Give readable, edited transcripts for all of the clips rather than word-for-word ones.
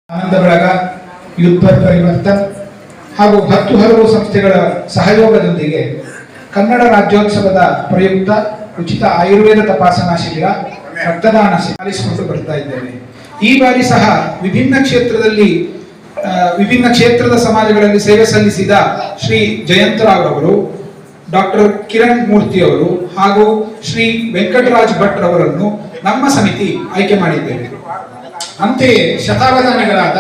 ಆನಂದ ಬಳಗ, ಯುದ್ಧ ಪರಿವರ್ತನ್ ಹಾಗೂ ಹಲವು ಸಂಸ್ಥೆಗಳ ಸಹಯೋಗದೊಂದಿಗೆ ಕನ್ನಡ ರಾಜ್ಯೋತ್ಸವದ ಪ್ರಯುಕ್ತ ಉಚಿತ ಆಯುರ್ವೇದ ತಪಾಸಣಾ ಶಿಬಿರ, ರಕ್ತದಾನ ಪಾಲಿಸಿಕೊಂಡು ಬರ್ತಾ ಇದ್ದೇವೆ. ಈ ಬಾರಿ ಸಹ ವಿಭಿನ್ನ ಕ್ಷೇತ್ರದ ಸಮಾಜಗಳಲ್ಲಿ ಸೇವೆ ಸಲ್ಲಿಸಿದ ಶ್ರೀ ಜಯಂತರಾವ್ ಅವರು, ಡಾಕ್ಟರ್ ಕಿರಣ್ ಮೂರ್ತಿ ಅವರು ಹಾಗೂ ಶ್ರೀ ವೆಂಕಟರಾಜ್ ಭಟ್ ಅವರನ್ನು ನಮ್ಮ ಸಮಿತಿ ಆಯ್ಕೆ ಮಾಡಿದ್ದೇವೆ. ಅಂತೆಯೇ ಶತಾವಧಾನಿಗಳಾದ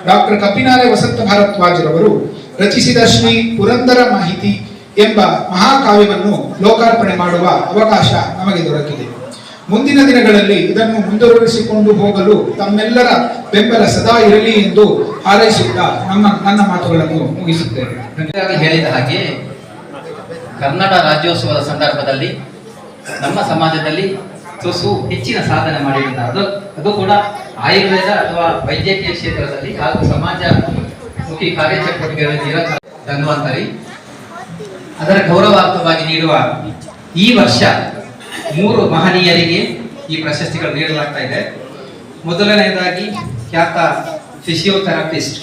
ಡಾಕ್ಟರ್ ಕಪಿನಾಲೆ ವಸಂತ ಭಾರದ್ವಾಜ್ ರವರು ರಚಿಸಿದ ಶ್ರೀ ಪುರಂದರ ಮಾಹಿತಿ ಎಂಬ ಮಹಾಕಾವ್ಯವನ್ನು ಲೋಕಾರ್ಪಣೆ ಮಾಡುವ ಅವಕಾಶ ನಮಗೆ ದೊರಕಿದೆ. ಮುಂದಿನ ದಿನಗಳಲ್ಲಿ ಇದನ್ನು ಮುಂದುವರಿಸಿಕೊಂಡು ಹೋಗಲು ತಮ್ಮೆಲ್ಲರ ಬೆಂಬಲ ಸದಾ ಇರಲಿ ಎಂದು ಹಾರೈಸುತ್ತಾ ನನ್ನ ಮಾತುಗಳನ್ನು ಮುಗಿಸುತ್ತೇನೆ. ಹೇಳಿದ ಹಾಗೆ ಕನ್ನಡ ರಾಜ್ಯೋತ್ಸವದ ಸಂದರ್ಭದಲ್ಲಿ ನಮ್ಮ ಸಮಾಜದಲ್ಲಿ ತುಸು ಹೆಚ್ಚಿನ ಸಾಧನೆ ಮಾಡಿದ್ದಾರೆ. ಅದು ಕೂಡ ಆಯುರ್ವೇದ ಅಥವಾ ವೈದ್ಯಕೀಯ ಕ್ಷೇತ್ರದಲ್ಲಿ ಹಾಗೂ ಸಮಾಜಮುಖಿ ಕಾರ್ಯಚಟುವಟಿಕೆಗಳಲ್ಲಿ ಧನ್ವಂತರಿ ಅದರ ಗೌರವಾರ್ಥವಾಗಿ ನೀಡುವ ಈ ವರ್ಷ 3 ಮಹನೀಯರಿಗೆ ಈ ಪ್ರಶಸ್ತಿಗಳು ನೀಡಲಾಗ್ತಾ ಇದೆ. ಮೊದಲನೆಯದಾಗಿ ಖ್ಯಾತ ಫಿಸಿಯೋಥೆರಪಿಸ್ಟ್,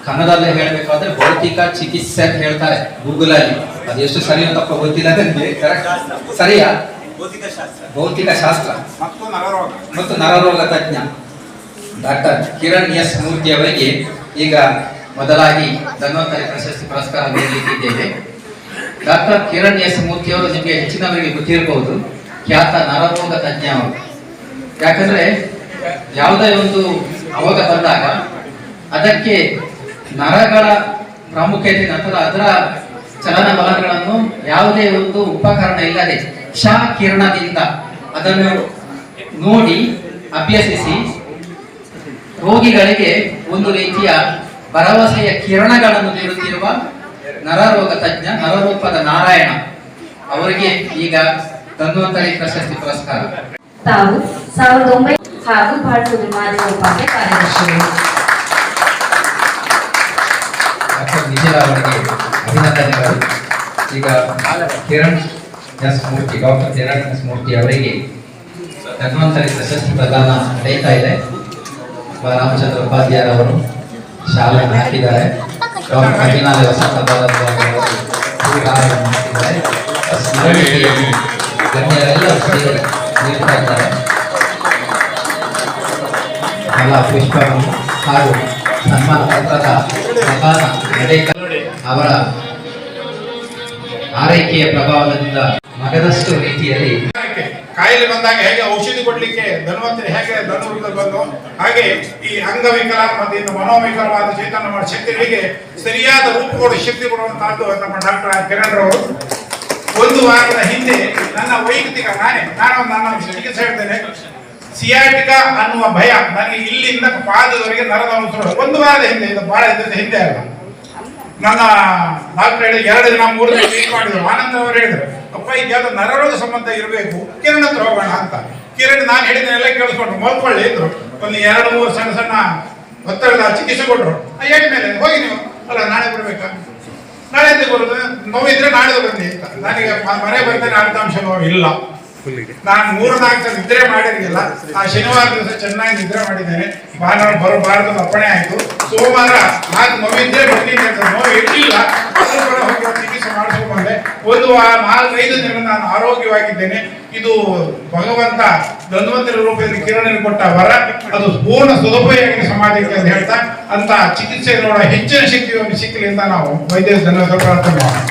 ಕನ್ನಡದಲ್ಲಿ ಹೇಳಬೇಕಾದ್ರೆ ಭೌತಿಕ ಚಿಕಿತ್ಸೆ ಅಂತ ಹೇಳ್ತಾರೆ ಗೂಗಲ್ ಅಲ್ಲಿ, ಅದು ಎಷ್ಟು ಸರಿಯೋ ತಪ್ಪ ಗೊತ್ತಿಲ್ಲ ನನಗೆ. ಸರಿಯಾ? ಭೌತಿಕ ಶಾಸ್ತ್ರ ಮತ್ತು ನರರೋಗ ತಜ್ಞ ಡಾಕ್ಟರ್ ಕಿರಣ್ ಎಸ್ ಮೂರ್ತಿ ಅವರಿಗೆ ಈಗ ಮೊದಲಾಗಿ ಧನ್ವಂತರಿ ಪ್ರಶಸ್ತಿ ಪುರಸ್ಕಾರ ನೀಡಲಿಕ್ಕಿದ್ದೇವೆ. ಡಾಕ್ಟರ್ ಕಿರಣ್ ಎಸ್ ಮೂರ್ತಿ ಅವರು ನಿಮಗೆ ಹೆಚ್ಚಿನವರಿಗೆ ಗೊತ್ತಿರಬಹುದು, ಖ್ಯಾತ ನರರೋಗ ತಜ್ಞ ಅವರು. ಯಾಕಂದ್ರೆ ಯಾವುದೇ ಒಂದು ರೋಗ ಬಂದಾಗ ಅದಕ್ಕೆ ನರಗಳ ಪ್ರಾಮುಖ್ಯತೆ ಅಥವಾ ಅದರ ಚಲನವಲನಗಳನ್ನು ಯಾವುದೇ ಒಂದು ಉಪಕರಣ ಇಲ್ಲದೆ ಕ್ಷ ಕಿರಣದಿಂದ ಅದನ್ನು ನೋಡಿ ಅಭ್ಯಸಿಸಿ ರೋಗಿಗಳಿಗೆ ಒಂದು ರೀತಿಯ ಭರವಸೆಯ ಕಿರಣಗಳನ್ನು ನೀಡುತ್ತಿರುವ ನರರೋಗ ತಜ್ಞ, ನರರೂಪದ ನಾರಾಯಣ ಅವರಿಗೆ ಈಗ ಧನ್ವಂತರಿ ಪ್ರಶಸ್ತಿ ಪುರಸ್ಕಾರ. ತಾವು 1900 ಹಾಗೂ ಭಾರತದ ಮಾಧ್ಯಮ ಉಪಾಧ್ಯಾಯ ಕಾರ್ಯದರ್ಶಿಗಳು. ಡಾಕ್ಟರ್ ವಿಜಯ ಅವರಿಗೆ ಅಭಿನಂದನೆಗಳು. ಈಗ ಕಿರಣ್ ಎಸ್ ಮೂರ್ತಿ, ಡಾಕ್ಟರ್ ಕಿರಣ್ ಎಸ್ ಮೂರ್ತಿ ಅವರಿಗೆ ಧನ್ವಂತರಿ ಪ್ರಶಸ್ತಿ ಪ್ರದಾನ ನಡೆಯುತ್ತಾ ಇದೆ. ರಾಮಚಂದ್ರ ಉಪಾಧ್ಯಾಯ ಅವರು ಶಾಲೆ ಹಾಕಿದ್ದಾರೆ. ಡಾಕ್ಟರ್ ಕಪಿನಾಲೆ ವಸಂತ ಭಾರದ್ವಾಜ್ ಗಣ್ಯರೆಲ್ಲ ನೀಡ್ತಾ ಇದ್ದಾರೆ. ಕಲಾ ಪುಷ್ಪ ಹಾಗೂ ಸನ್ಮಾನ ಪತ್ರದ ಪ್ರದಾನ ನಡೆಯುತ್ತಾ ಅವರ ಆರೈಕೆಯ ಪ್ರಭಾವದಿಂದ ಮಗದಷ್ಟು ರೀತಿಯಲ್ಲಿ ಕಾಯಿಲೆ ಬಂದಾಗ ಹೇಗೆ ಔಷಧಿ ಕೊಡ್ಲಿಕ್ಕೆ ಧನ್ವಂತರಿ ಹೇಗೆ ಧನುರ್ಗದಲ್ಲಿ ಬಂದು, ಹಾಗೆ ಈ ಅಂಗವಿಕಲ ಮತ್ತು ಮನೋವಿಕಲವಾದ ಚೇತನ ಮಾಡೋ ಶಕ್ತಿಗಳಿಗೆ ಸರಿಯಾದ ರೂಪ ಕೊಡುವ ಶಕ್ತಿ ಕೊಡುವಂತಹದ್ದು ನಮ್ಮ ಡಾಕ್ಟರ್ ಕಿರಣ್ ರವರು. 1 ವಾರದ ಹಿಂದೆ ನನ್ನ ವೈಯಕ್ತಿಕ ನಾನು ಚಿಕಿತ್ಸೆ ಹೇಳ್ತೇನೆ. ಸಿಯಾಟಿಕಾ ಅನ್ನುವ ಭಯ ನನಗೆ ಇಲ್ಲಿಂದ ಪಾದದವರೆಗೆ ನರದ ಅನುಸರಣ 1 ವಾರದ ಹಿಂದೆ, ಇದು ಬಹಳ ಹಿಂದೆ ಅಲ್ಲ. ನನ್ನ ಡಾಕ್ಟರ್ ಹೇಳಿ 2 ದಿನ 3 ದಿನ ಟ್ರೀಟ್ ಮಾಡಿದ್ರು. ಆನಂದ್ ಅವರು ಹೇಳಿದ್ರು, ಅಪ್ಪ ಇದು ನರರೋಗ ಸಂಬಂಧ ಇರಬೇಕು, ಕಿರಣ್ ಹತ್ರ ಹೋಗೋಣ ಅಂತ. ಕಿರಣ್ ನಾನು ಹೇಳಿದ್ದನ್ನೆಲ್ಲ ಕೇಳಿಸ್ಕೊಂಡ್ರು, ಮಲ್ಕೊಳ್ಳಿ ಇದ್ರು. ಒಂದು 2-3 ಸಣ್ಣ ಒತ್ತಡದ ಚಿಕಿತ್ಸೆ ಕೊಟ್ಟರು. ಮೇಲೆ ಹೋಗಿ ನೀವು, ಅಲ್ಲ ನಾಳೆ ಬರ್ಬೇಕಾ, ನಾಳೆ ಎಂತ ಬರೋದು, ನೋವಿದ್ರೆ ನಾಳೆ ಬನ್ನಿ ಅಂತ. ನನಗೆ ಮನೆ ಬರ್ತೇನೆ, ಅರ್ಧಾಂಶ ನೋವು ಇಲ್ಲ. ನಾನು 3-4 ಸಲ ನಿದ್ರೆ ಮಾಡಿರಲಿಲ್ಲ. ಆ ಶನಿವಾರ ದಿವಸ ಚೆನ್ನಾಗಿ ನಿದ್ರೆ ಮಾಡಿದ್ದೇನೆ. ಭಾನುವಾರ ಬರಬಾರದು ಅಪ್ಪಣೆ ಆಯ್ತು. ಸೋಮವಾರ ನೋವಿದ್ರೆ ಬನ್ನಿ ಅಂತ ನೋವು ಇರಲಿಲ್ಲ, ಹೋಗಿ ಚಿಕಿತ್ಸೆ ಮಾಡಿಸ್ಕೊಂಡು ಬಂದೆ. 4-5 ದಿನ ನಾನು ಆರೋಗ್ಯವಾಗಿದ್ದೇನೆ. ಇದು ಭಗವಂತ ಧನ್ವಂತರಿ ರೂಪದಲ್ಲಿ ಕಿರಣ್ ಕೊಟ್ಟ ವರ, ಅದು ಪೂರ್ಣ ಸದುಪಯೋಗ ಸಮಾಜಕ್ಕೆ ಅಂತ ಹೇಳ್ತಾ ಅಂತ ಚಿಕಿತ್ಸೆ ನೋಡ ಹೆಚ್ಚಿನ ಶಕ್ತಿ ಸಿಕ್ಕಲಿ ಅಂತ ನಾವು ವೈದ್ಯ ಧನ್ಯವಾದ ಪ್ರಾರ್ಥನೆ ಮಾಡೋಣ.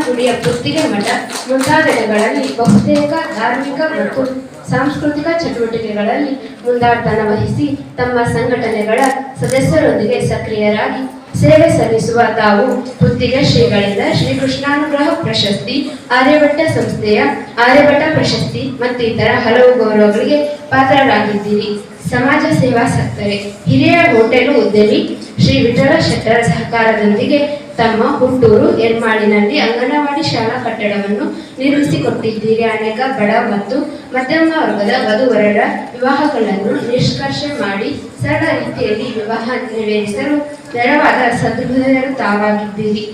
ಗುಡಿಯ ಪುತ್ತಿಗೆ ಮಠ ಮುಂತಾದೆಡೆಗಳಲ್ಲಿ ಬಹುತೇಕ ಧಾರ್ಮಿಕ ಮತ್ತು ಸಾಂಸ್ಕೃತಿಕ ಚಟುವಟಿಕೆಗಳಲ್ಲಿ ಮುಂದಾಟನ ವಹಿಸಿ ತಮ್ಮ ಸಂಘಟನೆಗಳ ಸದಸ್ಯರೊಂದಿಗೆ ಸಕ್ರಿಯರಾಗಿ ಸೇವೆ ಸಲ್ಲಿಸುವ ತಾವು ಪುತ್ತಿಗೆ ಶ್ರೀಗಳಿಂದ ಶ್ರೀಕೃಷ್ಣಾನುಗ್ರಹ ಪ್ರಶಸ್ತಿ, ಆರ್ಯಭಟ್ಟ ಸಂಸ್ಥೆಯ ಆರ್ಯಭಟ್ಟ ಪ್ರಶಸ್ತಿ ಮತ್ತಿತರ ಹಲವು ಗೌರವಗಳಿಗೆ ಪಾತ್ರರಾಗಿದ್ದೀರಿ. ಸಮಾಜ ಸೇವಾಸಕ್ತರೆ, ಹಿರಿಯ ಹೋಟೆಲು ಉದ್ಯಮಿ ಶ್ರೀ ವಿಠಲ ಶೆಟ್ಟರ ಸಹಕಾರದೊಂದಿಗೆ ತಮ್ಮ ಹುಟ್ಟೂರು ಎರ್ಮಾಳಿನಲ್ಲಿ ಅಂಗನವಾಡಿ ಶಾಲಾ ಕಟ್ಟಡವನ್ನು ನಿರ್ಮಿಸಿಕೊಟ್ಟಿದ್ದೀರಿ. ಅನೇಕ ಬಡ ಮತ್ತು ಮಧ್ಯಮ ವರ್ಗದ ವಧುವರರ ವಿವಾಹಗಳನ್ನು ನಿಷ್ಕರ್ಷೆ ಮಾಡಿ ಸರಳ ರೀತಿಯಲ್ಲಿ ವಿವಾಹ ನೆರವೇರಿಸಲು ನೆರವಾದ ಸದೃಢರು ತಾವಾಗಿದ್ದೀರಿ.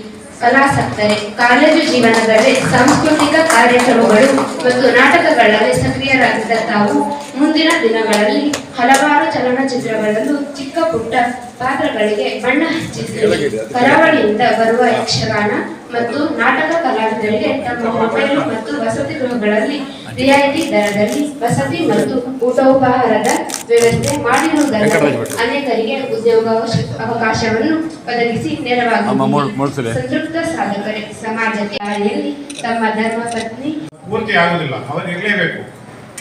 ಕಲಾಸಕ್ತರೆ, ಕಾಲೇಜು ಜೀವನದಲ್ಲಿ ಸಾಂಸ್ಕೃತಿಕ ಕಾರ್ಯಕ್ರಮಗಳು ಮತ್ತು ನಾಟಕಗಳಲ್ಲಿ ಸಕ್ರಿಯ ಹಿರಿಯರಾಗಿದ್ದ ತಾವು ಮುಂದಿನ ದಿನಗಳಲ್ಲಿ ಹಲವಾರು ಚಲನಚಿತ್ರಗಳಲ್ಲೂ ಚಿಕ್ಕ ಪುಟ್ಟ ಪಾತ್ರಗಳಿಗೆ ಬಣ್ಣ ಹಚ್ಚಿಸಿ ಕರಾವಳಿಯಿಂದ ಬರುವ ಯಕ್ಷಗಾನ ಮತ್ತು ನಾಟಕ ಕಲಾವಿದರಿಗೆ ತಮ್ಮ ಹೋಟೆಲು ಮತ್ತು ವಸತಿ ಗೃಹಗಳಲ್ಲಿ ರಿಯಾಯಿತಿ ದರದಲ್ಲಿ ವಸತಿ ಮತ್ತು ಊಟೋಪಹಾರದ ವ್ಯವಸ್ಥೆ ಮಾಡಿರುವುದಲ್ಲದೆ ಅನೇಕರಿಗೆ ಉದ್ಯೋಗ ಅವಕಾಶವನ್ನು ಒದಗಿಸಿ ನೆರವಾಗಿ ಸಂತೃಪ್ತ ಸಾಧಕರೇ ಸಮಾಜಕ್ಕೆ ಹಾದಿಯಲ್ಲಿ ತಮ್ಮ ಧರ್ಮ ಪತ್ನಿ ಪೂರ್ತಿ ಆಗುವುದಿಲ್ಲ, ಅವರು ಇರಲೇಬೇಕು.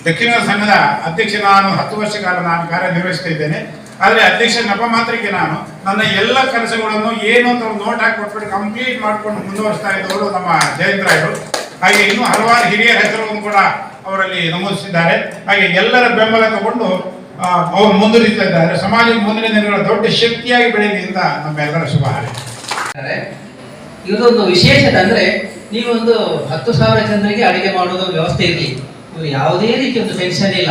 ದಕ್ಷಿಣ ಸಂಘದ ಅಧ್ಯಕ್ಷ ನಾನು 10 ವರ್ಷ ಕಾಲ ನಾನು ಕಾರ್ಯನಿರ್ವಹಿಸ್ತಾ ಇದ್ದೇನೆ. ಆದರೆ ಅಧ್ಯಕ್ಷ ನೆಪ ಮಾತ್ರಕ್ಕೆ ನಾನು ನನ್ನ ಎಲ್ಲ ಕೆಲಸಗಳನ್ನು ಏನು ಅಂತ ಒಂದು ನೋಟ್ ಹಾಕಿ ಕೊಟ್ಬಿಟ್ಟು ಕಂಪ್ಲೀಟ್ ಮಾಡ್ಕೊಂಡು ಮುಂದುವರಿಸ್ತಾ ಇದ್ದವರು ನಮ್ಮ ಜಯಂತರಾಯರು. ಹಾಗೆ ಇನ್ನೂ ಹಲವಾರು ಹಿರಿಯರ ಹೆಸರನ್ನು ಕೂಡ ಅವರಲ್ಲಿ ನಮೂದಿಸಿದ್ದಾರೆ. ಹಾಗೆ ಎಲ್ಲರ ಬೆಂಬಲ ತಗೊಂಡು ಅವರು ಮುಂದುವರಿತಾ ಇದ್ದಾರೆ. ಸಮಾಜದ ಮುಂದಿನ ದಿನಗಳ ದೊಡ್ಡ ಶಕ್ತಿಯಾಗಿ ಬೆಳೆಯಲಿ ಅಂತ ನಮ್ಮೆಲ್ಲರ ಶುಭ ಹಾರೈಕೆ. ಇದೊಂದು ವಿಶೇಷತೆ ಅಂದ್ರೆ ನೀವು ಒಂದು 10,000 ಜನರಿಗೆ ಅಡಿಗೆ ಮಾಡೋದು ವ್ಯವಸ್ಥೆ ಇರಲಿ, ಇವರು ಯಾವುದೇ ರೀತಿ ಒಂದು ಟೆನ್ಷನ್ ಇಲ್ಲ,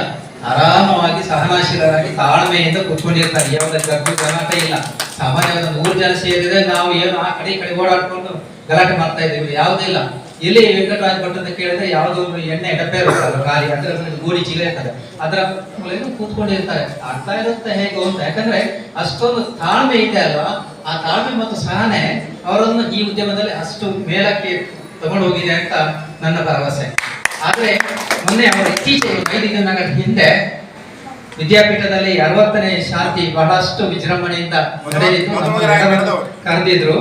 ಆರಾಮವಾಗಿ ಸಹನಾಶೀಲರಾಗಿ ತಾಳ್ಮೆಯಿಂದ ಕೂತ್ಕೊಂಡಿರ್ತಾರೆ. ಯಾವುದೇ ಗಲಾಟೆ ಇಲ್ಲ. ಸಾಮಾನ್ಯವಾಗಿ 100 ಜನ ಸೇರಿದ್ರೆ ನಾವು ಏನು ಆ ಕಡೆ ಈ ಕಡೆ ಓಡಾಡ್ಕೊಂಡು ಗಲಾಟೆ ಮಾಡ್ತಾ ಇದ್ದೀವಿ, ಯಾವುದೇ ಇಲ್ಲ. ಇಲ್ಲಿ ವೆಂಕಟರಾಜ ಭಟ್ ಅಂತ ಕೇಳಿದ್ರೆ ಯಾವುದೋ ಒಂದು ಎಣ್ಣೆ ಡಬ್ಬೆ ಇರುತ್ತಲ್ಲ ಖಾಲಿ, ಅದರ ಗೋಡಿ ಚೀಲ ಇರ್ತದೆ, ಅದರ ಮೂಲಕ ಕೂತ್ಕೊಂಡಿರ್ತಾರೆ. ಅರ್ಥ ಇರುತ್ತೆ ಹೇಗೋ ಅಂತ. ಯಾಕಂದ್ರೆ ಅಷ್ಟೊಂದು ತಾಳ್ಮೆ ಇದೆ ಅಲ್ವಾ, ಆ ತಾಳ್ಮೆ ಮತ್ತು ಸಹನೆ ಅವರನ್ನು ಈ ಉದ್ಯಮದಲ್ಲಿ ಅಷ್ಟು ಮೇಲಕ್ಕೆ ತಗೊಂಡು ಹೋಗಿದೆ ಅಂತ ನನ್ನ ಭರವಸೆ. ಆದ್ರೆ ಮೊನ್ನೆ ಅವರು ಇತ್ತೀಚೆಗೆ 5 ದಿನಗಳ ಹಿಂದೆ ವಿದ್ಯಾಪೀಠದಲ್ಲಿ 60ನೇ ಶಾಂತಿ ಬಹಳಷ್ಟು ವಿಜೃಂಭಣೆಯಿಂದ ಕರೆದಿದ್ರು.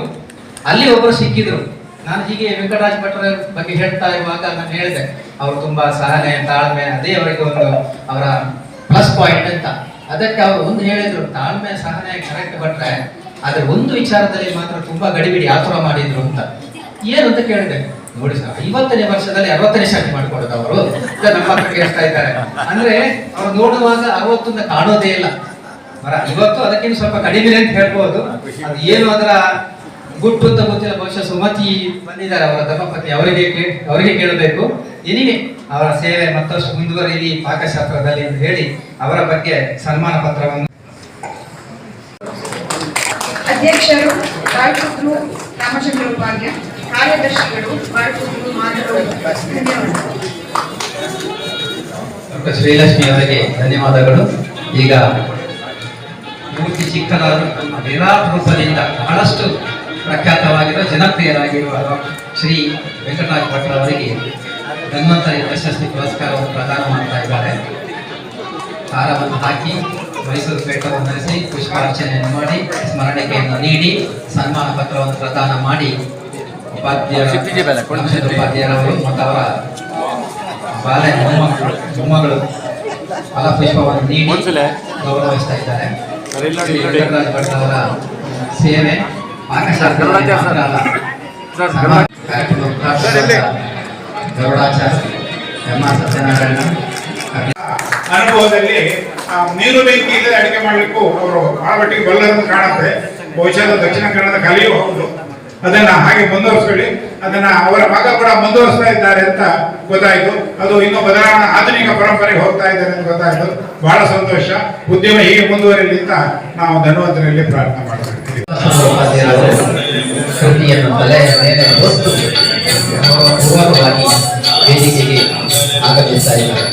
ಅಲ್ಲಿ ಒಬ್ಬರು ಸಿಕ್ಕಿದ್ರು. ನಾನು ಹೀಗೆ ವೆಂಕಟರಾಜ ಭಟ್ರ ಬಗ್ಗೆ ಹೇಳ್ತಾ ಇರುವಾಗ ನಾನು ಹೇಳಿದೆ, ಅವರು ತುಂಬಾ ಸಹನೆ ತಾಳ್ಮೆ ಅದೇ ಅವರಿಗೆ ಒಂದು ಅವರ ಪ್ಲಸ್ ಪಾಯಿಂಟ್ ಅಂತ. ಅದಕ್ಕೆ ಅವರು ಒಂದು ಹೇಳಿದ್ರು, ತಾಳ್ಮೆ ಸಹನೆ ಕರೆಕ್ಟ್ ಭಟ್ರೆ, ಆದ್ರೆ ಒಂದು ವಿಚಾರದಲ್ಲಿ ಮಾತ್ರ ತುಂಬಾ ಗಡಿಬಿಡಿ ಆತುರ ಮಾಡಿದ್ರು ಅಂತ. ಏನು ಅಂತ ಕೇಳಿದೆ. ನೋಡಿ ಸರ್, 50ನೇ ವರ್ಷದಲ್ಲಿ 60ನೇ ಶಾಂತಿ ಮಾಡ್ಕೊಡೋದು ಅವರು ನಮ್ಮ ಹತ್ರ ಕೇಳ್ತಾ ಇದ್ದಾರೆ. ಅಂದ್ರೆ ಅವ್ರು ನೋಡುವಾಗ 60 ಕಾಣೋದೇ ಇಲ್ಲ ಮರ. ಇವತ್ತು ಅದಕ್ಕಿಂತ ಸ್ವಲ್ಪ ಕಡಿಮೆ ಅಂತ ಹೇಳ್ಬೋದು. ಅದು ಏನು ಅದರ ಗುಟ್ಟು ಅಂತ ಗೊತ್ತಿಲ್ಲ. ಬಹುಶಃ ಸುಮತಿ ಬಂದಿದ್ದಾರೆ, ಅವರ ಧರ್ಮಪತಿ, ಅವರಿಗೆ ಕೇಳಬೇಕು. ಇನಿವೆ ಅವರ ಸೇವೆ ಮತ್ತಷ್ಟು ಮುಂದುವರಿಯಲಿ ಪಾಕಶಾಸ್ತ್ರದಲ್ಲಿ ಅಂತ ಹೇಳಿ ಅವರ ಬಗ್ಗೆ ಸನ್ಮಾನ ಪತ್ರವನ್ನು ಅಧ್ಯಕ್ಷರು ಬಾಳ್ಕುದ್ರು ರಾಮಚಂದ್ರ ಉಪಾಧ್ಯ, ಕಾರ್ಯದರ್ಶಿಗಳು ಬಾಳ್ಕುದ್ರು ಮಾಧವ. ಡಾಕ್ಟರ್ ಶ್ರೀಲಕ್ಷ್ಮಿ ಅವರಿಗೆ ಧನ್ಯವಾದಗಳು. ಈಗ ಮೂರ್ತಿ ಚಿಕ್ಕದಾದ ವಿರಾಟ್ ರೂಪದಿಂದ ಬಹಳಷ್ಟು ಪ್ರಖ್ಯಾತವಾಗಿರುವ ಜನಪ್ರಿಯರಾಗಿರುವ ಶ್ರೀ ವೆಂಕಟರಾಜ ಭಟ್ರ ಅವರಿಗೆ ಧನ್ವಂತರಿ ಪ್ರಶಸ್ತಿ ಪುರಸ್ಕಾರವನ್ನು ಪ್ರದಾನ ಮಾಡ್ತಾ ಇದ್ದಾರೆ. ಹಾರವನ್ನು ಹಾಕಿ ಮೈಸೂರು ಪೇಟವನ್ನು ನಡೆಸಿ ಪುಷ್ಪಾರ್ಚನೆಯನ್ನು ಮಾಡಿ ಸ್ಮರಣಿಕೆಯನ್ನು ನೀಡಿ ಸನ್ಮಾನ ಪತ್ರವನ್ನು ಪ್ರದಾನ ಮಾಡಿ ಉಪಾಧ್ಯಾಯರವರು ಮತ್ತು ಅವರ ಬಾಲ್ಯ ಮೊಮ್ಮಗಳು ಫಲಪುಷ್ಪವನ್ನು ನೀಡಿ ಗೌರವಿಸ್ತಾ ಇದ್ದಾರೆ. ವೆಂಕಟರಾಜ ಭಟ್ ಅವರ ಸೇವೆ ಪಾಕಶಾಸ್ತ್ರ ಮಾತ್ರ ಅಲ್ಲ, ಗರುಡಾಚಾರ್ಯ, ಎಂ ಆರ್ ಸತ್ಯನಾರಾಯಣ ಅನುಭವದಲ್ಲಿ ನೀರು ಬೆಂಕಿ ಇಲ್ಲದೆ ಅಡಿಗೆ ಮಾಡಲಿಕ್ಕೂ ಅವರು ಬಹಳ ಮಟ್ಟಿಗೆ ಬಲ್ಲದಂತ ಕಾಣುತ್ತೆ. ಬಹುಶಃ ದಕ್ಷಿಣ ಕನ್ನಡದ ಕಲೆಯೂ ಹೌದು. ಅದನ್ನ ಹಾಗೆ ಮುಂದುವರಿಸ್ಕೊಳ್ಳಿ. ಅದನ್ನ ಅವರ ಮಗ ಕೂಡ ಮುಂದುವರಿಸ್ತಾ ಇದ್ದಾರೆ ಅಂತ ಗೊತ್ತಾಯ್ತು. ಅದು ಇನ್ನೂ ಬದಲಾವಣೆ ಆಧುನಿಕ ಪರಂಪರೆಗೆ ಹೋಗ್ತಾ ಇದ್ದಾರೆ ಅಂತ ಗೊತ್ತಾಯ್ತು. ಬಹಳ ಸಂತೋಷ. ಉದ್ಯಮ ಹೀಗೆ ಮುಂದುವರಿಯಲಿ ಅಂತ ನಾವು ಧನ್ವಂತರಲ್ಲಿ ಪ್ರಾರ್ಥನೆ ಮಾಡ್ತೀವಿ. ಕೃತಿಯನ್ನು ತಲೆಯ ಮೇಲೆ ಹೊತ್ತು ಪೂರ್ವಕವಾಗಿ ವೇದಿಕೆಗೆ ಆಗಮಿಸ್ತಾ ಇದ್ದಾರೆ.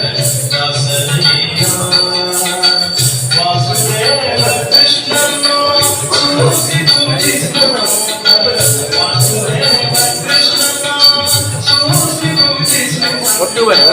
ಒಟ್ಟು ಬನ್ನಿ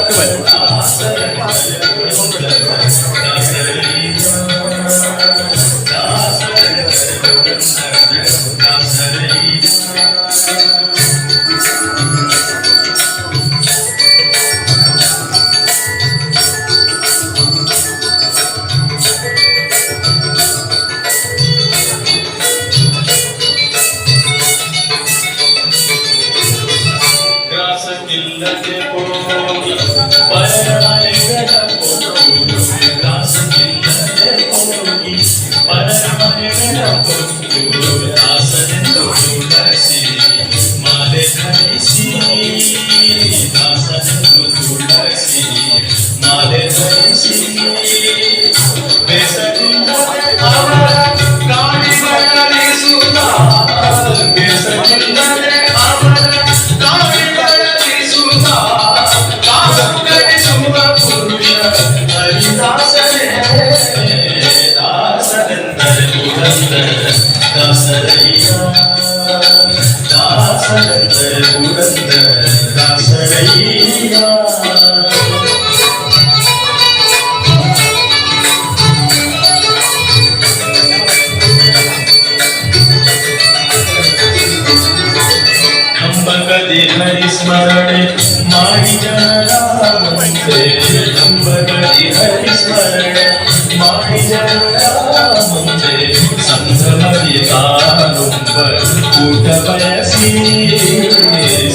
ಊಟ ಬಯಸಿ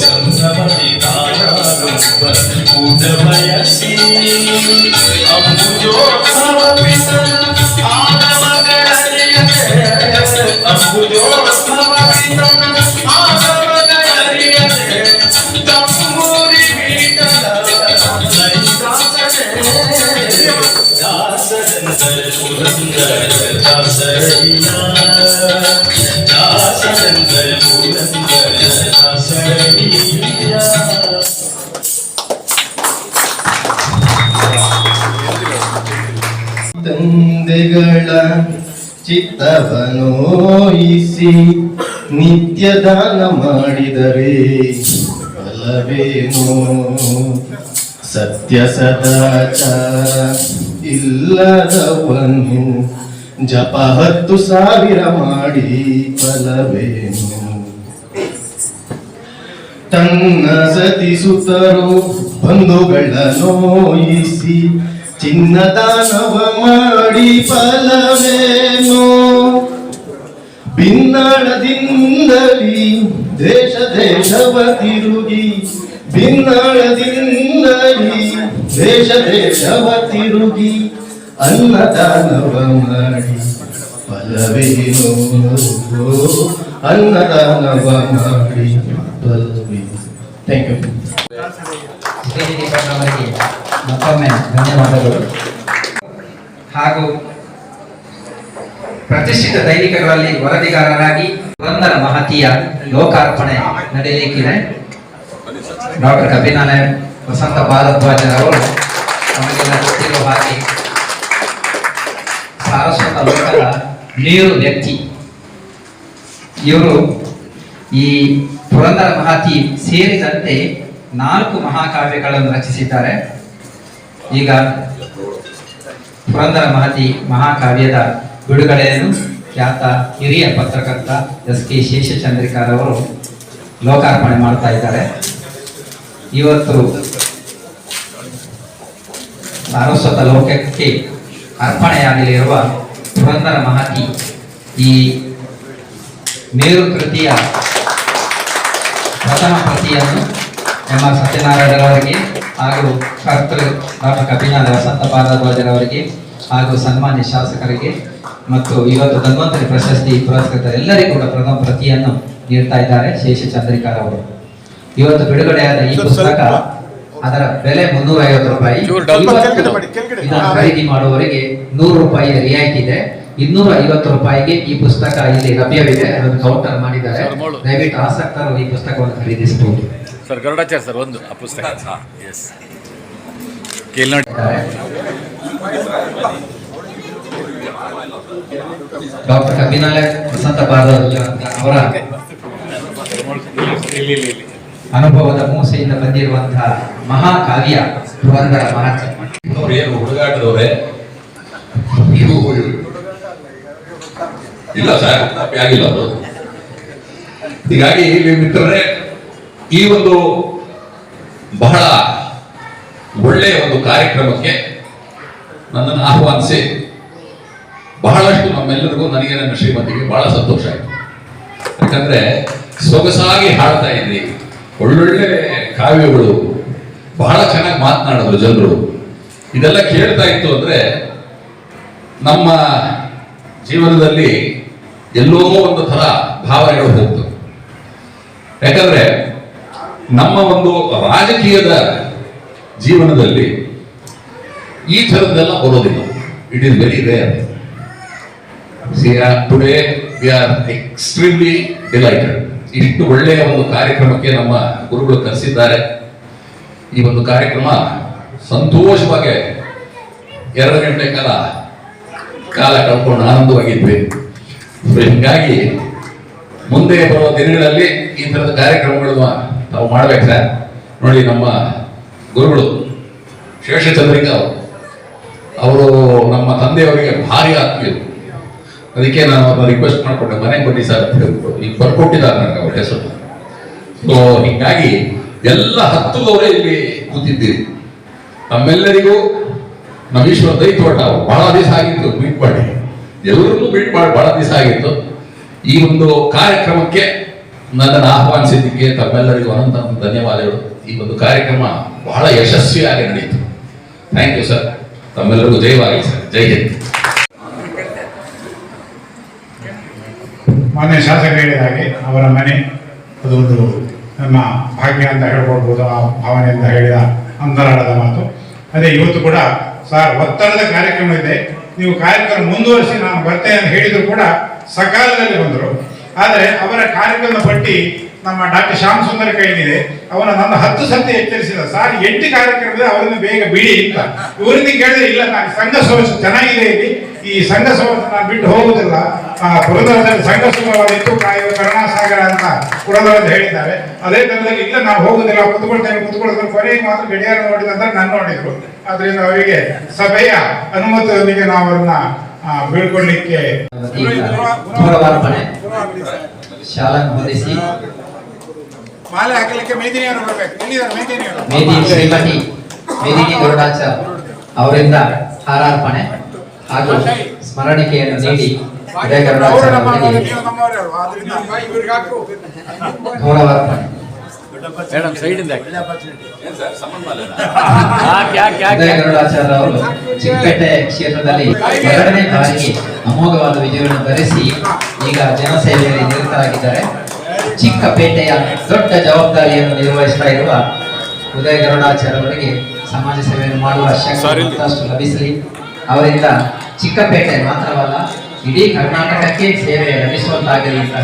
ಸಂಭ್ರಮದಿ ತಾಯಾಗುತ್ತ ಊಟ ಬಯಸಿ ಅಂಬುಜೋತ್ಸವ ವಿಠಲ ಆಗಮಗಳರಿಯದೆ ಅಂಬುಜೋತ್ಸವ ವಿಠಲ ಆಗಮಗಳರಿಯದೆ ತಂಬೂರಿ ವಿಠಲ ದಾಸರಂತರ ಪುರಂದರ ದಾಸರಯ್ಯ ದಾಸರಂತರ ಪುರಂದರ ದಾಸರಯ್ಯ. ತಂದೆಗಳ ಚಿತ್ತವನೋಯಿಸಿ ನಿತ್ಯ ದಾನ ಮಾಡಿದರೆ ಫಲವೇನೋ ಸತ್ಯ ಸದಾಚಾರ ಇಲ್ಲದವನು ಜಪ 10,000 ಮಾಡಿ ಫಲವೇನು ತನ್ನ ಸತಿಸುತ್ತರು ಬಂಧುಗಳ ನೋಯಿಸಿ ಚಿನ್ನದಾನವ ಮಾಡಿ ಫಲವೇನು ಭಿನ್ನಾಳದಿಂದಲಿ ದೇಶ ದೇಶವ ತಿರುಗಿ ಭಿನ್ನಾಳದಿಂದಲಿ ದೇಶ ದೇಶವ ತಿರುಗಿ ಅನ್ನದಾನವ ಮಾಡಿ ಫಲವೇನು ಅನ್ನದಾನವ ಮಾಡಿ ಫಲವೇನು. Thank you. ಅವರಿಗೆ ಮತ್ತೊಮ್ಮೆ ಧನ್ಯವಾದಗಳು. ಹಾಗೂ ಪ್ರತಿಷ್ಠಿತ ದೈನಿಕಗಳಲ್ಲಿ ವರದಿಗಾರರಾಗಿ ಪುರಂದರ ಮಹತಿಯ ಲೋಕಾರ್ಪಣೆ ನಡೆಯಲಿಕ್ಕಿದೆ. ಡಾಕ್ಟರ್ ಕಪಿನಾರಾಯ ವಸಂತ ಭಾರದ್ವಾಜರವರು ನಮಗೆಲ್ಲ ಗೊತ್ತಿರುವ ಹಾಗೆ ಸಾರಸ್ವತ ಲೋಕದ ನೀರು ವ್ಯಕ್ತಿ. ಇವರು ಈ ಪುರಂದರ ಮಹತಿ ಸೇರಿದಂತೆ 4 ಮಹಾಕಾವ್ಯಗಳನ್ನು ರಚಿಸಿದ್ದಾರೆ. ಈಗ ಪುರಂದರ ಮಹತಿ ಮಹಾಕಾವ್ಯದ ಬಿಡುಗಡೆಯನ್ನು ಖ್ಯಾತ ಹಿರಿಯ ಪತ್ರಕರ್ತ ಎಸ್ ಕೆ ಶೇಷಚಂದ್ರಿಕಾರವರು ಲೋಕಾರ್ಪಣೆ ಮಾಡ್ತಾ ಇದ್ದಾರೆ. ಇವತ್ತು ಸಾರಸ್ವತ ಲೋಕಕ್ಕೆ ಅರ್ಪಣೆಯಾಗಲಿರುವ ಪುರಂದರ ಮಹತಿ ಈ ಮೇರು ಕೃತಿಯ ಪ್ರಥಮ ಪ್ರತಿಯನ್ನು ಎಂ.ಆರ್. ಸತ್ಯನಾರಾಯಣರವರಿಗೆ ಹಾಗೂ ಕರ್ತೃ ಡಾಕ್ಟರ್ ಕಪಿನಾರಾಯ ವಸಂತ ಭಾರದ್ವಾಜರವರಿಗೆ ಹಾಗೂ ಸನ್ಮಾನ್ಯ ಶಾಸಕರಿಗೆ ಮತ್ತು ಇವತ್ತು ಧನ್ವಂತರಿ ಪ್ರಶಸ್ತಿ ಪುರಸ್ಕೃತ ಎಲ್ಲರಿಗೂ ಕೂಡ ಪ್ರಥಮ ಪ್ರತಿಯನ್ನು ನೀಡ್ತಾ ಇದ್ದಾರೆ ಶೇಷಚಂದ್ರಿಕಾರವರು. ಇವತ್ತು ಬಿಡುಗಡೆಯಾದ ಈ ಪುಸ್ತಕ ಅದರ ಬೆಲೆ 350 ರೂಪಾಯಿ. ಇದನ್ನು ಖರೀದಿ ಮಾಡುವವರಿಗೆ 100 ರೂಪಾಯಿಯ ರಿಯಾಯಿತಿ ಇದೆ. 250 ರೂಪಾಯಿಗೆ ಈ ಪುಸ್ತಕ ಇಲ್ಲಿ ಲಭ್ಯವಿದೆ. ಅದನ್ನು ಕೌಂಟರ್ ಮಾಡಿದ್ದಾರೆ. ದಯವಿಟ್ಟು ಆಸಕ್ತರು ಈ ಪುಸ್ತಕವನ್ನು ಖರೀದಿಸಬಹುದು. ಸರ್ ಗರುಡಾಚಾರ್ಯ ಸರ್ ಒಂದು ಆ ಪುಸ್ತಕ ಎಸ್ ಡಾಕ್ಟರ್ ಕಪಿನಾರಾಯ ವಸಂತ ಭಾರದ್ವಾಜ ಅವರ ಅನುಭವದ ಮೂಸೆಯಿಂದ ಬಂದಿರುವಂತಹ ಮಹಾಕಾವ್ಯ ಪುರಂದರ ಮಹತಿ. ಏನು ಹುಡುಗಾಟದವರೇ ನೀವು ಇಲ್ಲ ಸರ್ ಕಾಪಿ ಆಗಿಲ್ಲ ಅದು. ಹೀಗಾಗಿ ನೀವು ಮಿತ್ರರೇ ಈ ಒಂದು ಬಹಳ ಒಳ್ಳೆಯ ಒಂದು ಕಾರ್ಯಕ್ರಮಕ್ಕೆ ನನ್ನನ್ನು ಆಹ್ವಾನಿಸಿ ಬಹಳಷ್ಟು ನಮ್ಮೆಲ್ಲರಿಗೂ ನನಗೆ ನನ್ನ ಶ್ರೀಮತಿಗೆ ಬಹಳ ಸಂತೋಷ ಆಯಿತು. ಯಾಕಂದ್ರೆ ಸೊಗಸಾಗಿ ಹಾಡ್ತಾ ಇದ್ರಿ, ಒಳ್ಳೊಳ್ಳೆ ಕಾವ್ಯಗಳು, ಬಹಳ ಚೆನ್ನಾಗಿ ಮಾತನಾಡಿದ್ರು ಜನರು. ಇದೆಲ್ಲ ಕೇಳ್ತಾ ಇತ್ತು ಅಂದ್ರೆ ನಮ್ಮ ಜೀವನದಲ್ಲಿ ಎಲ್ಲೋ ಒಂದು ಥರ ಭಾವನೆಗಳು ಹೋಗ್ತವೆ. ಯಾಕಂದ್ರೆ ನಮ್ಮ ಒಂದು ರಾಜಕೀಯದ ಜೀವನದಲ್ಲಿ ಈ ಥರದ್ದೆಲ್ಲ ಬರೋದಿಲ್ಲ. It is very rare. Today we are extremely delighted. ಇಷ್ಟು ಒಳ್ಳೆಯ ಒಂದು ಕಾರ್ಯಕ್ರಮಕ್ಕೆ ನಮ್ಮ ಗುರುಗಳು ಕರೆಸಿದ್ದಾರೆ. ಈ ಒಂದು ಕಾರ್ಯಕ್ರಮ ಸಂತೋಷವಾಗಿ 2 ಗಂಟೆ ಕಾಲ ಕಳ್ಕೊಂಡು ಆನಂದವಾಗಿದ್ವಿ. ಹೀಗಾಗಿ ಮುಂದೆ ಬರುವ ದಿನಗಳಲ್ಲಿ ಈ ಥರದ ಕಾರ್ಯಕ್ರಮಗಳನ್ನು ನಾವು ಮಾಡ್ಬೇಕು ಸರ್. ನೋಡಿ, ನಮ್ಮ ಗುರುಗಳು ಶೇಷಚಂದ್ರಿಕಾ ಅವರು ನಮ್ಮ ತಂದೆಯವರಿಗೆ ಭಾರಿ ಆತ್ಮೀಯರು. ಅದಕ್ಕೆ ನಾನು ಅವ್ರನ್ನ ರಿಕ್ವೆಸ್ಟ್ ಮಾಡಿಕೊಂಡೆ, ಮನೆಗೆ ಬನ್ನಿ ಸರ್ ಅಂತ ಹೇಳ್ಬಿಟ್ಟು. ಈಗ ಬರ್ಕೊಟ್ಟಿದ್ದಾರೆ ನನಗೆ ಅವ್ರ ಹೆಸರು. ಸೊ ಹೀಗಾಗಿ ಎಲ್ಲ 10 ಅವರೇ ಇಲ್ಲಿ ಕೂತಿದ್ದೀರಿ. ನಮ್ಮೆಲ್ಲರಿಗೂ ನಮೀಶ್ವರ ದೈತ್ವಟ ಅವರು ಬಹಳ ದಿವಸ ಆಗಿತ್ತು ಮೀಟ್ ಮಾಡಿ, ಎಲ್ಲರನ್ನೂ ಮೀಟ್ ಮಾಡಿ ಬಹಳ ದಿವಸ ಆಗಿತ್ತು. ಈ ಒಂದು ಕಾರ್ಯಕ್ರಮಕ್ಕೆ ನನ್ನನ್ನು ಆಹ್ವಾನಿಸಿದ್ದಕ್ಕೆ ತಮ್ಮೆಲ್ಲರಿಗೂ ಅನಂತ ಧನ್ಯವಾದಗಳು. ಈ ಒಂದು ಕಾರ್ಯಕ್ರಮ ಬಹಳ ಯಶಸ್ವಿಯಾಗಿ ನಡೆಯಿತು. Thank you sir. ತಮ್ಮೆಲ್ಲರಿಗೂ ಜಯವಾಗಲಿ ಸರ್. ಜೈ ಹಿಂದ್. ಮಾನ್ಯ ಶಾಸಕರು ಹೇಳಿದ ಹಾಗೆ ಅವರ ಮನೆ ಅದೊಂದು ನಮ್ಮ ಭಾಗ್ಯ ಅಂತ ಹೇಳ್ಕೊಳ್ಬೋದು. ಆ ಭಾವನೆಯಿಂದ ಹೇಳಿದ ಅಂತರಾಳದ ಮಾತು. ಅದೇ ಇವತ್ತು ಕೂಡ ಸರ್ ಒತ್ತಡದ ಕಾರ್ಯಕ್ರಮ ಇದೆ, ನೀವು ಕಾರ್ಯಕ್ರಮ ಮುಂದುವರಿಸಿ ನಾನು ಬರ್ತೇನೆ ಅಂತ ಹೇಳಿದ್ರು ಕೂಡ ಸಕಾಲದಲ್ಲಿ ಬಂದರು. ಆದರೆ ಅವರ ಕಾರ್ಯಕ್ರಮದ ಪಟ್ಟಿ ನಮ್ಮ ಡಾಕ್ಟರ್ ಶ್ಯಾಮ್ ಸುಂದರ್ ಕೈಲಿದೆ. ಅವನ ನನ್ನ 10 ಸತಿ ಎಚ್ಚರಿಸಿದ, ಸಾರ್ 8 ಕಾರ್ಯಕ್ರಮದ ಅವರನ್ನು ಬೇಗ ಬಿಡಿ ಅಂತ. ಇವರಿಂದ ಕೇಳಿದ್ರೆ ಇಲ್ಲ, ನಾನು ಸಂಘ ಸೌಧ ಚೆನ್ನಾಗಿದೆ ಇಲ್ಲಿ, ಈ ಸಂಘ ಸೌಧ ನಾನು ಬಿಟ್ಟು ಹೋಗುದಿಲ್ಲ. ಪುರಂದರದಲ್ಲಿ ಸಂಘ ಸುಖವಾಗಿತ್ತು, ಕರುಣಾಸಾಗರ ಅಂತ ಪುರಂದರದಲ್ಲಿ ಹೇಳಿದ್ದಾರೆ. ಅದೇ ತರದಲ್ಲಿ ಇಲ್ಲ ನಾನು ಹೋಗುದಿಲ್ಲ, ಕುತ್ಕೊಳ್ತೇನೆ ಕೊನೆಗೆ ಮಾತ್ರ ಗಡಿಯಾರ ನೋಡಿದ ನಂತರ ನಾನು ನೋಡಿದ್ರು. ಅದರಿಂದ ಅವರಿಗೆ ಸಭೆಯ ಅನುಮತಿಯೊಂದಿಗೆ ನಾವು ಅವ್ರನ್ನ ಬೀಳ್ಕೊಡ್ಲಿಕ್ಕೆ ಶಾಲಾ ಹೊಂದಿಸಿ ಮಾಲೆ ಹಾಕಲಿಕ್ಕೆ ಮೇದಿನಿಯವರು ಬರಬೇಕು. ಮೇದಿ ಶ್ರೀಮತಿ ಮೇದಿನಿ ಗರುಡಾಚಾರ್ ಅವರಿಂದ ಹಾರಾರ್ಪಣೆ ಹಾಗೂ ಸ್ಮರಣಿಕೆಯನ್ನು ನೀಡಿ ಉದಯ ಗರುಡಾಚಾರ್ ಅವರಿಗೆ ಗೌರವಾರ್ಪಣೆ. ಮೇಡಮ್ ಸೈಡಿಂದ ಉದಯ ಗರುಡಾಚಾರ್ಯ ಅವರು ಚಿಕ್ಕಪೇಟೆ ಕ್ಷೇತ್ರದಲ್ಲಿ 2ನೇ ಬಾರಿಗೆ ಅಮೋಘವಾದ ವಿಜಯವನ್ನು ಗಳಿಸಿ ಈಗ ಜನಸೇವೆಯಲ್ಲಿ ನಿರತರಾಗಿದ್ದಾರೆ. ಚಿಕ್ಕಪೇಟೆಯ ದೊಡ್ಡ ಜವಾಬ್ದಾರಿಯನ್ನು ನಿರ್ವಹಿಸ್ತಾ ಇರುವ ಉದಯ ಗರುಡಾಚಾರ್ಯ ಅವರಿಗೆ ಸಮಾಜ ಸೇವೆಯನ್ನು ಮಾಡುವ ಶಕ್ತಿ ಲಭಿಸಲಿ. ಅವರಿಂದ ಚಿಕ್ಕಪೇಟೆ ಮಾತ್ರವಲ್ಲ ಇಡೀ ಕರ್ನಾಟಕಕ್ಕೆ ಸೇವೆ ಲಭಿಸುವಂತಾಗಲಿ ಅಂತ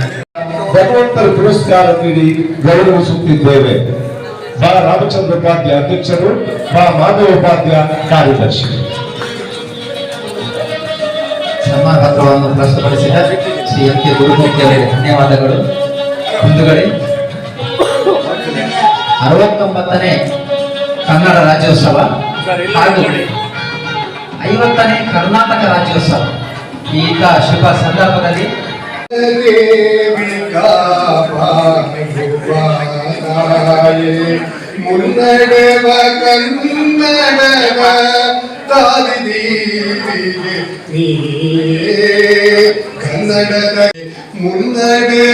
ಭಗವಂತರ ಪುರಸ್ಕಾರ ನೀಡಿ ಗೌರವಿಸುತ್ತಿದ್ದೇವೆ. ಬಾ ರಾಮಚಂದ್ರ ಉಪಾಧ್ಯಾಯ ಅಧ್ಯಕ್ಷರು, ಬಾ ಮಾಧವ ಉಪಾಧ್ಯಾಯ ಕಾರ್ಯದರ್ಶಿ. ಸನ್ಮಾನ ಪತ್ರವನ್ನು ಪ್ರಸ್ತುತಪಡಿಸಿದ ಶ್ರೀ ಎಂ ಕೆ ಗುರುಮೂರ್ತಿ ಅವರಿಗೆ ಧನ್ಯವಾದಗಳು. ಬಂಧುಗಳೇ, 69ನೇ ಕನ್ನಡ ರಾಜ್ಯೋತ್ಸವ ಹಾಗೂ 50ನೇ ಕರ್ನಾಟಕ ರಾಜ್ಯೋತ್ಸವ ಈ ಶುಭ ಸಂದರ್ಭದಲ್ಲಿ ಮುನ್ನಡೆವ ಕನ್ನಡದ ದಾರಿದೀವಿಗೆ ನೀ ಕನ್ನಡದ ಮುನ್ನಡೆ